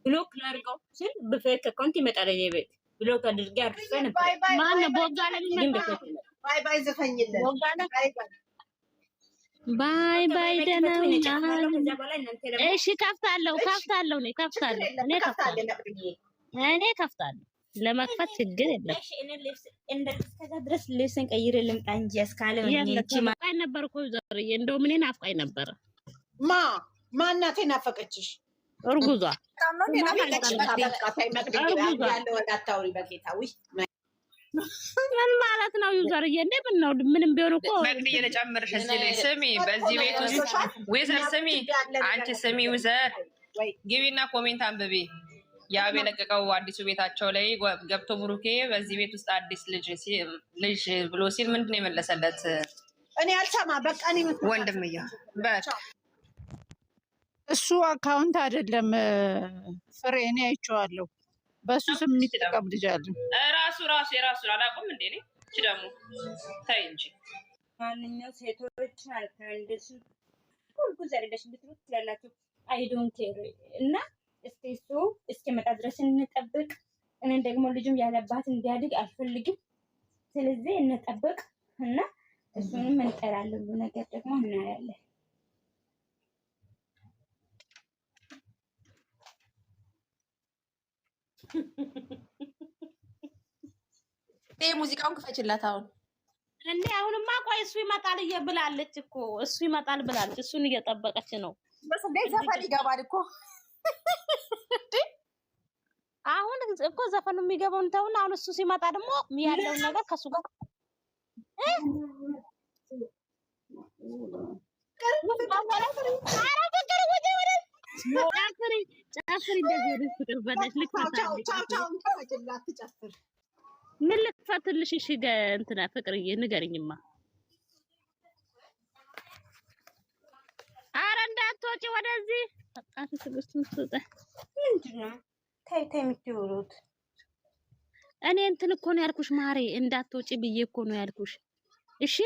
ብሎክ ላድርገው ስል በፌክ አካውንት ይመጣል እኔ ቤት ብሎክ አድርጌ አርፈ ነበር። ማነው ቦጋለ ባይ ባይ ዘፈኝልን ባይ ባይ ደህና እሺ ከፍታለሁ እኔ ከፍታለሁ ለመክፈት ችግር የለም። እሺ እኔ ልብስ እስከዛ ድረስ ልብስን ቀይሬ ልምጣ እንጂ እስካለም እንጂ ማን ነበር እኮ ዘርዬ እንደው ምን ናፍቃኝ ነበር። ማናቴ ናፈቀችሽ? እርጉዟ ምን ማለት ነው? ዩዘርዬ እንደ ምን ነው ምንም ቢሆን እኮ መቅድዬ ልጨምርሽ እዚህ ላይ ስሚ፣ በዚህ ቤት ውስጥ ዊዘር ስሚ፣ አንቺ ስሚ ዊዘር ግቢና ኮሜንት አንብቢ። ያብ የለቀቀው አዲሱ ቤታቸው ላይ ገብቶ ብሩኬ በዚህ ቤት ውስጥ አዲስ ልጅ ብሎ ሲል ምንድን ነው የመለሰለት? እኔ አልሰማ በቃ እኔ ወንድምዬ በቃ እሱ አካውንት አይደለም ፍሬ እኔ አይቼዋለሁ። በሱ ስም የሚጠቀም ልጅ አለ። ራሱ የራሱ አላውቅም እንዴ እኔ እቺ ደግሞ ታይ እንጂ ማንኛው ሴቶች አልፈንደሽ ሁሉ ዘርደሽ ብትሉት ትላላችሁ። አይ ዶንት ኬር እና እስኪ እስኪመጣ ድረስ እንጠብቅ። እኔ ደግሞ ልጁም ያለባት እንዲያድግ አልፈልግም። ስለዚህ እንጠብቅ እና እሱንም እንጠራለን። ነገር ደግሞ እናያለን። ሙዚቃውን ክፈችላት አሁን እንዴ አሁንማ ቆይ እሱ ይመጣል ብላለች እኮ እሱ ይመጣል ብላለች። እሱን እየጠበቀች ነው። በስንዴ ዘፈን ይገባል እኮ አሁን እኮ ዘፈኑ የሚገባው እንተውና አሁን እሱ ሲመጣ ደግሞ ያለው ነገር ከሱ ጋር ምን ልክፈትልሽ? እሺ እንትና ፍቅርዬ ንገሪኝማ። ኧረ እንዳትወጪ ወደዚህ አጣት ትግስት ምትወጣ ምንድነው? ታይ የምትወሩት እኔ እንትን እኮ ነው ያልኩሽ ማሬ፣ እንዳትወጪ ብዬ እኮ ነው ያልኩሽ። እሺ